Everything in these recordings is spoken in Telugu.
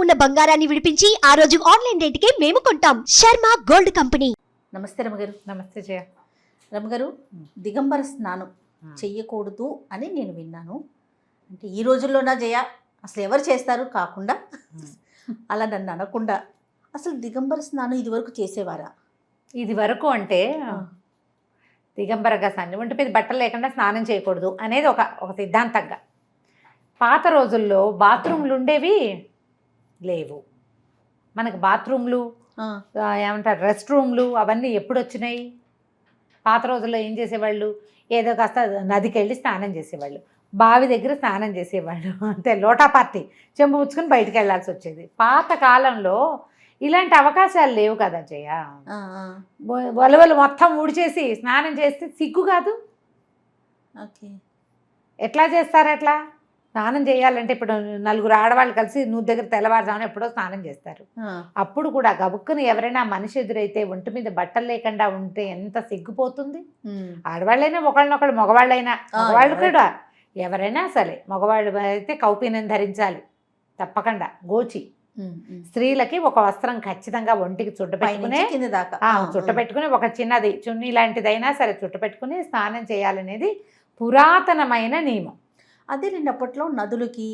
ఉన్న బంగారాన్ని విడిపించి ఆ రోజు ఆన్లైన్ రేటుకే మేము కొంటాం. Sharma gold company. నమస్తే రమగారు. నమస్తే జయ. రమగారు, దిగంబర స్నానం చెయ్యకూడదు అని నేను విన్నాను. అంటే ఈ రోజుల్లోనా జయ అసలు ఎవరు చేస్తారు కాకుండా అలా నన్ను అనకుండా అసలు దిగంబర స్నానం ఇదివరకు చేసేవారా? ఇది వరకు అంటే దిగంబరగా స్నానం, ఒంటి మీద బట్టలు లేకుండా స్నానం చేయకూడదు అనేది ఒక సిద్ధాంతంగా. పాత రోజుల్లో బాత్రూమ్లు ఉండేవి లేవు. మనకు బాత్రూమ్లు ఏమంటారు రెస్ట్ రూమ్లు అవన్నీ ఎప్పుడు వచ్చినాయి? పాత రోజుల్లో ఏం చేసేవాళ్ళు, ఏదో కాస్త నదికి వెళ్ళి స్నానం చేసేవాళ్ళు, బావి దగ్గర స్నానం చేసేవాళ్ళు, అంతే. లోటా పార్టీ చెంబు పుచ్చుకొని బయటికి వెళ్ళాల్సి వచ్చేది. పాత కాలంలో ఇలాంటి అవకాశాలు లేవు కదా జయ. వలవలు మొత్తం ఊడిచేసి స్నానం చేస్తే సిగ్గు కాదు. ఓకే, ఎట్లా చేస్తారు? అట్లా స్నానం చేయాలంటే ఇప్పుడు నలుగురు ఆడవాళ్ళు కలిసి నువ్వు దగ్గర తెల్లవారుజామున ఎప్పుడో స్నానం చేస్తారు. అప్పుడు కూడా గబుక్కుని ఎవరైనా మనిషి ఎదురైతే ఒంటి మీద బట్టలు లేకుండా ఉంటే ఎంత సిగ్గుపోతుంది. ఆడవాళ్ళైనా ఒకళ్ళనొకళ్ళు, మగవాళ్ళైనా మగవాళ్ళు కూడా ఎవరైనా సరే, మగవాళ్ళు అయితే కౌపీనం ధరించాలి తప్పకుండా, గోచి. స్త్రీలకి ఒక వస్త్రం ఖచ్చితంగా ఒంటికి చుట్టపెట్టుకునే చుట్టపెట్టుకుని ఒక చిన్నది చున్నీ లాంటిదైనా సరే చుట్టపెట్టుకుని స్నానం చేయాలనేది పురాతనమైన నియమం. అదే అప్పట్లో నదులకి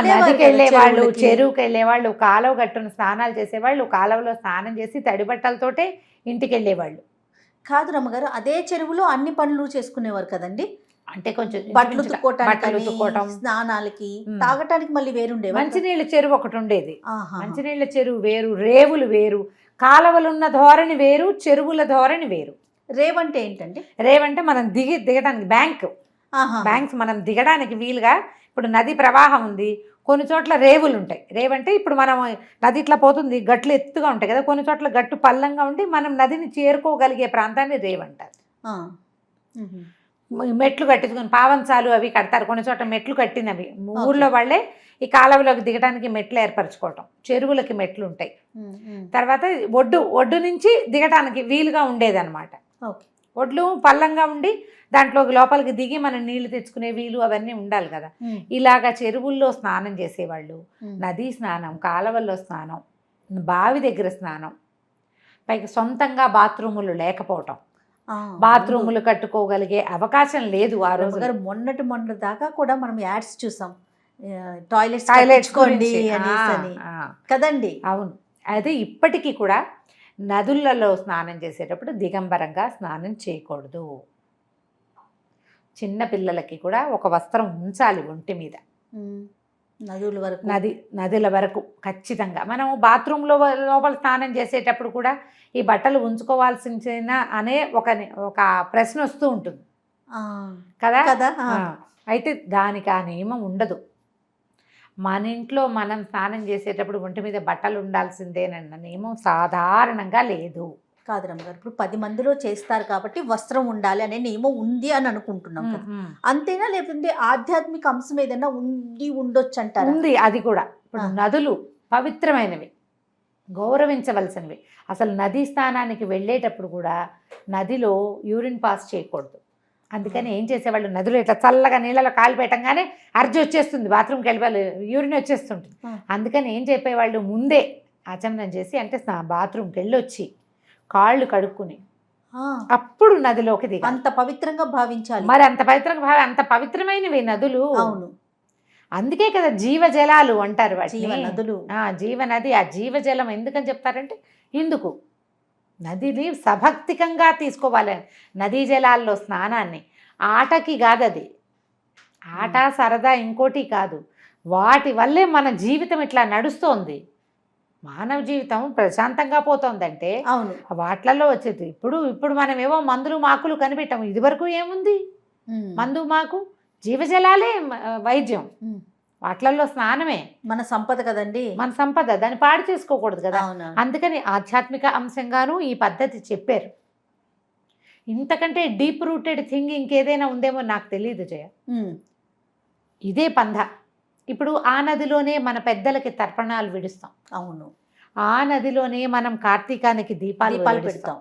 నదికి వెళ్ళేవాళ్ళు, చెరువుకి వెళ్ళేవాళ్ళు, కాలువ గట్టున స్నానాలు చేసేవాళ్ళు, కాలువలో స్నానం చేసి తడి బట్టలతోటే ఇంటికి వెళ్ళేవాళ్ళు. కాదు రమ్మగారు, అదే చెరువులో అన్ని పనులు చేసుకునేవారు కదండి. అంటే కొంచెం బట్టలు ఉతుక్కోవటం, స్నానాలకి, తాగటానికి మళ్ళీ వేరుండేవి. మంచినీళ్ళ చెరువు ఒకటి ఉండేది. మంచినీళ్ళ చెరువు వేరు, రేవులు వేరు, కాలువలున్న ధోరణి వేరు, చెరువుల ధోరణి వేరు. రేవంటే ఏంటండి? రేవంటే మనం దిగడానికి బ్యాంక్స్ మనం దిగడానికి వీలుగా. ఇప్పుడు నది ప్రవాహం ఉంది, కొన్ని చోట్ల రేవులు ఉంటాయి. రేవంటే ఇప్పుడు మనం నది ఇట్లా పోతుంది, గట్లు ఎత్తుగా ఉంటాయి కదా, కొన్ని చోట్ల గట్టు పల్లంగా ఉండి మనం నదిని చేరుకోగలిగే ప్రాంతాన్ని రేవంటారు. మెట్లు కట్టించుకొని పావంచాలు అవి కడతారు, కొన్ని చోట్ల మెట్లు కట్టినవి. ఊళ్ళో వాళ్ళే ఈ కాలువలోకి దిగడానికి మెట్లు ఏర్పరచుకోవటం, చెరువులకి మెట్లు ఉంటాయి. తర్వాత ఒడ్డు నుంచి దిగడానికి వీలుగా ఉండేదన్నమాట. ఒడ్లు పల్లంగా ఉండి దాంట్లోకి లోపలికి దిగి మనం నీళ్లు తెచ్చుకునే వీలు అవన్నీ ఉండాలి కదా. ఇలాగా చెరువుల్లో స్నానం చేసేవాళ్ళు, నదీ స్నానం, కాలువల్లో స్నానం, బావి దగ్గర స్నానం, పైకి సొంతంగా బాత్రూములు లేకపోవటం, బాత్రూములు కట్టుకోగలిగే అవకాశం లేదు ఆ రోజు. మొన్న దాకా కూడా మనం యాడ్స్ చూసాం, టాయిలెట్స్ కదండి. అవును, అయితే ఇప్పటికీ కూడా నదులలో స్నానం చేసేటప్పుడు దిగంబరంగా స్నానం చేయకూడదు. చిన్న పిల్లలకి కూడా ఒక వస్త్రం ఉంచాలి ఒంటి మీద, నదుల వరకు ఖచ్చితంగా. మనం బాత్రూంలో లోపల స్నానం చేసేటప్పుడు కూడా ఈ బట్టలు ఉంచుకోవాల్సిన అనే ఒక ప్రశ్న వస్తూ ఉంటుంది కదా. అయితే దానికి ఆ నియమం ఉండదు. మన ఇంట్లో మనం స్నానం చేసేటప్పుడు ఒంటి మీద బట్టలు ఉండాల్సిందేనన్న నియమం సాధారణంగా లేదు. కాదు రమ్మగారు, ఇప్పుడు 10 మందిలో చేస్తారు కాబట్టి వస్త్రం ఉండాలి అనే నియమం ఉంది అని అనుకుంటున్నాం కదా, అంతేనా? లేకపోతే ఆధ్యాత్మిక అంశం ఏదైనా ఉండొచ్చు అంటారు? ఉంది, అది కూడా. ఇప్పుడు నదులు పవిత్రమైనవి, గౌరవించవలసినవి. అసలు నదీ స్నానానికి వెళ్ళేటప్పుడు కూడా నదిలో యూరిన్ పాస్ చేయకూడదు. అందుకని ఏం చేసేవాళ్ళు, నదులు ఇట్లా చల్లగా నీళ్ళలో కాలు పెట్టంగానే అర్జి వచ్చేస్తుంది, బాత్రూమ్కి వెళ్ళిపోవాలి, యూరిన్ వచ్చేస్తుంటుంది. అందుకని ఏం చెప్పేవాళ్ళు, ముందే ఆచమనం చేసి, అంటే బాత్రూమ్కి వెళ్ళొచ్చి కాళ్ళు కడుక్కుని అప్పుడు నదిలోకి దిగాలి. అంత పవిత్రంగా భావించాలి. మరి అంత పవిత్రమైనవి నదులు. అవును, అందుకే కదా జీవజలాలు అంటారు వాటిని, నదులు. జీవనది. ఆ జీవజలం ఎందుకని చెప్తారంటే ఇందుకు నదిని సభక్తికంగా తీసుకోవాలి. నదీ జలాల్లో స్నానాన్ని ఆటకి కాదు, అది ఆట సరదా ఇంకోటి కాదు. వాటి వల్లే మన జీవితం ఇట్లా నడుస్తోంది. మానవ జీవితం ప్రశాంతంగా పోతుందంటే అవును వాటిలలో వచ్చేది. ఇప్పుడు మనం ఏవో మందులు మాకులు కనిపెట్టాము. ఇది వరకు ఏముంది? మందు మాకు జీవజలాలే వైద్యం, వాటిలలో స్నానమే మన సంపద కదండి. మన సంపద, దాన్ని పాడు చేసుకోకూడదు కదా. అందుకని ఆధ్యాత్మిక అంశంగాను ఈ పద్ధతి చెప్పారు. ఇంతకంటే డీప్ రూటెడ్ థింగ్ ఇంకేదైనా ఉందేమో నాకు తెలియదు జయ. ఇదే పంధ. ఇప్పుడు ఆ నదిలోనే మన పెద్దలకి తర్పణాలు విడుస్తాం. అవును, ఆ నదిలోనే మనం కార్తీకానికి దీపాలు పెడతాం.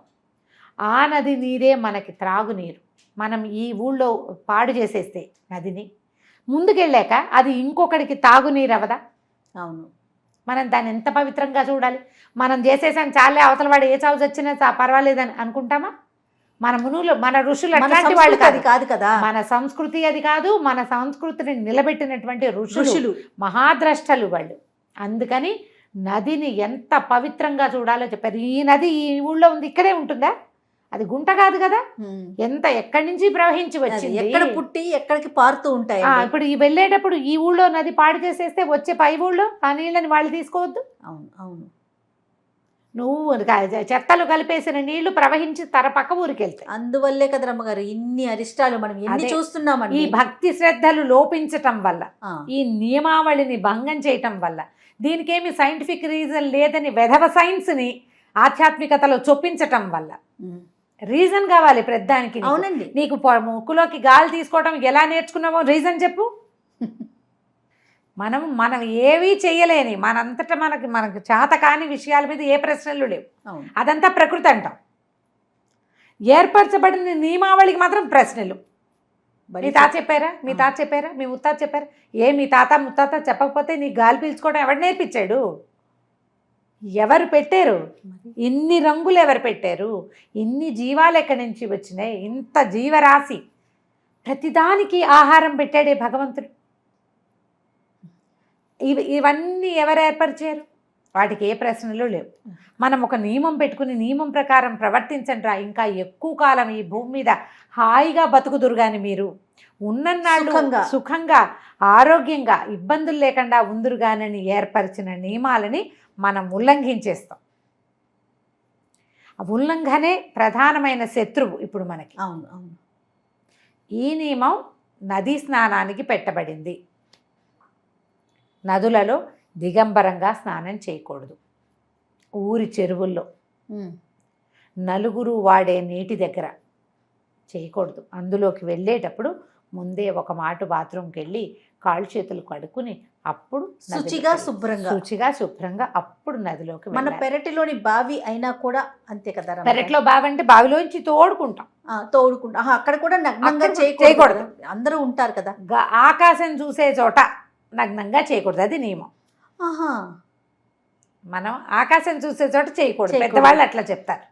ఆ నది నీరే మనకి త్రాగునీరు. మనం ఈ ఊళ్ళో పాడు చేసేస్తే నదిని, ముందుకెళ్ళాక అది ఇంకొకడికి తాగునీరు అవదా? అవును, మనం దాన్ని ఎంత పవిత్రంగా చూడాలి? మనం చేసేసాం చాలే, అవతల వాడు ఏ చావు చచ్చినా పర్వాలేదని అనుకుంటామా? మన మునులు, మన ఋషులు మన అట్లాంటి వాళ్ళు సంస్కృతి అది కాదు కాదు కదా. మన సంస్కృతి అది కాదు. మన సంస్కృతిని నిలబెట్టినటువంటి ఋషులు, ఋషులు మహాద్రష్టలు వాళ్ళు. అందుకని నదిని ఎంత పవిత్రంగా చూడాలో చెప్పారు. ఈ నది ఈ ఊళ్ళో ఉంది, ఇక్కడే ఉంటుందా? అది గుంట కాదు కదా, ఎంత ఎక్కడి నుంచి ప్రవహించి వచ్చింది, ఎక్కడ పుట్టి ఎక్కడికి పారుతూ ఉంటాయి. ఇప్పుడు ఈ వెళ్ళేటప్పుడు ఈ ఊళ్ళో నది పాడు చేసేస్తే వచ్చే పై ఊళ్ళో ఆ నీళ్ళని వాళ్ళు తీసుకోవద్దు. అవును అవును. నువ్వు చెత్తలు కలిపేసిన నీళ్లు ప్రవహించి పక్క ఊరికి వెళ్తాయి. అందువల్లే కదా రమ్మగారు ఇన్ని అరిష్టాలు మనం ఎన్ని అదే. చూస్తున్నామండి. ఈ భక్తి శ్రద్ధలు లోపించటం వల్ల, ఆ, ఈ నియమావళిని భంగం చేయటం వల్ల, దీనికేమి సైంటిఫిక్ రీజన్ లేదని వెధవ సైన్స్ని ఆధ్యాత్మికతలో చొప్పించటం వల్ల ఉమ్, రీజన్ కావాలి ప్రతిదానికి. అవునండి. నీకు ముక్కులోకి గాలి తీసుకోవడం ఎలా నేర్చుకున్నావో రీజన్ చెప్పు. మనం ఏవీ చేయలేని, మనంతటా మనకు చేత కాని విషయాల మీద ఏ ప్రశ్నలు లేవు. అవును. అదంతా ప్రకృతి అంటాం. ఏర్పరచబడిన నియమావళికి మాత్రం ప్రశ్నలు. మీ తాత చెప్పారా? మీ తాత చెప్పారా? మీ ముత్తాత చెప్పారా? మీ తాత ముత్తాత చెప్పకపోతే నీ గాలి పీల్చుకోవడం ఎవడు నేర్పించాడు? ఎవరు పెట్టారు? ఇన్ని రంగులు ఎవరు పెట్టారు? ఇన్ని జీవాలు ఎక్కడి నుంచి వచ్చినాయి? ఇంత జీవరాశి, ప్రతిదానికి ఆహారం పెట్టాడే భగవంతుడు. ఇవన్నీ ఎవరు ఏర్పరిచారు? వాటికి ఏ ప్రశ్నలు లేవు. మనం ఒక నియమం పెట్టుకుని నియమం ప్రకారం ప్రవర్తించండి, ఇంకా ఎక్కువ కాలం ఈ భూమి మీద హాయిగా బతుకుదురు. కానీ మీరు ఉన్నన్నాళ్ళు సుఖంగా ఆరోగ్యంగా ఇబ్బందులు లేకుండా ఉందురుగానని ఏర్పరిచిన నియమాలని మనం ఉల్లంఘించేస్తాం. ఆ ఉల్లంఘనే ప్రధానమైన శత్రువు ఇప్పుడు మనకి. అవును అవును. ఈ నియమం నదీ స్నానానికి పెట్టబడింది. నదులలో దిగంబరంగా స్నానం చేయకూడదు. ఊరి చెరువుల్లో, నలుగురు వాడే నీటి దగ్గర చేయకూడదు. అందులోకి వెళ్ళేటప్పుడు ముందే ఒక మాట బాత్రూమ్కి వెళ్ళి కాళ్ళు చేతులు కడుక్కుని అప్పుడు శుచిగా శుభ్రంగా అప్పుడు నదిలోకి మన వెళ్ళాలి. పెరటిలోని బావి అయినా కూడా అంతే కదా. పెరట్లో బావి అంటే బావిలోంచి తోడుకుంటాం. అక్కడ కూడా నగ్నంగా అక్కడ చేయకూడదు. అందరూ ఉంటారు కదా. ఆకాశం చూసే చోట నగ్నంగా చేయకూడదు, అది నియమం. ఆహా, మనం ఆకాశం చూసే చోట చేయకూడదు. పెద్దవాళ్ళు అట్లా చెప్తారు.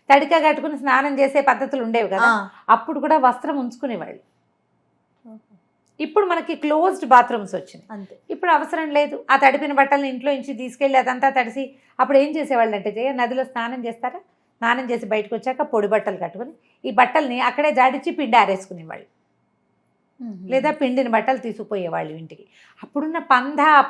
తడిక కట్టుకుని స్నానం చేసే పద్ధతులు ఉండేవి కదా, అప్పుడు కూడా వస్త్రం ఉంచుకునేవాళ్ళు. ఇప్పుడు మనకి క్లోజ్డ్ బాత్రూమ్స్ వచ్చినాయి, అంతే. ఇప్పుడు అవసరం లేదు. ఆ తడిపిన బట్టలను ఇంట్లో నుంచి తీసుకెళ్ళి అదంతా తడిసి అప్పుడు ఏం చేసేవాళ్ళు అంటే, నదిలో స్నానం చేస్తారా, స్నానం చేసి బయటకు వచ్చాక పొడి బట్టలు కట్టుకుని ఈ బట్టల్ని అక్కడే జాడించి పిండి ఆరేసుకునేవాళ్ళు, లేదా పిండిని బట్టలు తీసుకుపోయేవాళ్ళు ఇంటికి. అప్పుడున్న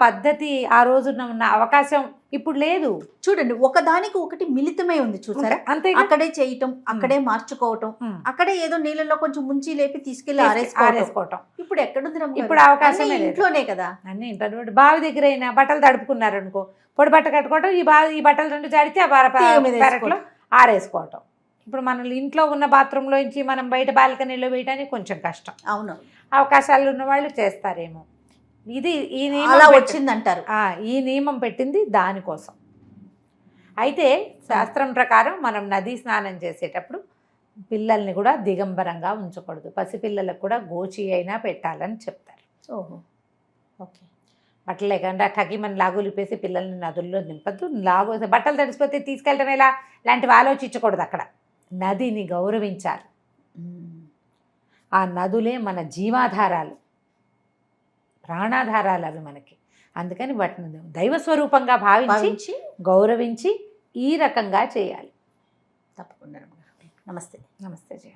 పద్ధతి, ఆ రోజున ఉన్న అవకాశం ఇప్పుడు లేదు. చూడండి, ఒకదానికి ఒకటి మిళితమై ఉంది చూసారా. అంతే, అక్కడే చేయటం, అక్కడే మార్చుకోవటం, అక్కడే ఏదో నీళ్ళలో కొంచెం ముంచి లేపి తీసుకెళ్లి ఆరేసుకోవటం. ఇప్పుడు ఎక్కడుంది? ఇప్పుడు అవకాశం ఇంట్లోనే కదా. అన్ని ఇంట్లో. బావి దగ్గర అయినా బట్టలు తడుపుకున్నారు అనుకో, పొడి బట్ట కట్టుకోవటం, ఈ బట్టలు రెండు జాడితే పెరట్లో ఆరేసుకోవటం. ఇప్పుడు మన ఇంట్లో ఉన్న బాత్రూంలో నుంచి మనం బయట బాల్కనీలో వేయడానికి కొంచెం కష్టం. అవును, అవకాశాలు ఉన్న వాళ్ళు చేస్తారేమో. ఇది ఈ నియమం అలా వచ్చిందంటారు. ఈ నియమం పెట్టింది దానికోసం. అయితే శాస్త్రం ప్రకారం మనం నదీ స్నానం చేసేటప్పుడు పిల్లల్ని కూడా దిగంబరంగా ఉంచకూడదు. పసిపిల్లలకు కూడా గోచి అయినా పెట్టాలని చెప్తారు. ఓహో, ఓకే. బట్టలు లేకుండా టగిమని లాగులిపేసి పిల్లల్ని నదుల్లో నింపద్దు. బట్టలు తడిసిపోతే తీసుకెళ్ళటం ఎలా లాంటివి ఆలోచించకూడదు. అక్కడ నదిని గౌరవించాలి. ఆ నదులే మన జీవాధారాలు, ప్రాణాధారాలు అవి మనకి. అందుకని వాటిని దైవస్వరూపంగా భావించి గౌరవించి ఈ రకంగా చేయాలి. తప్పకుండా. నమస్తే. నమస్తే జయ.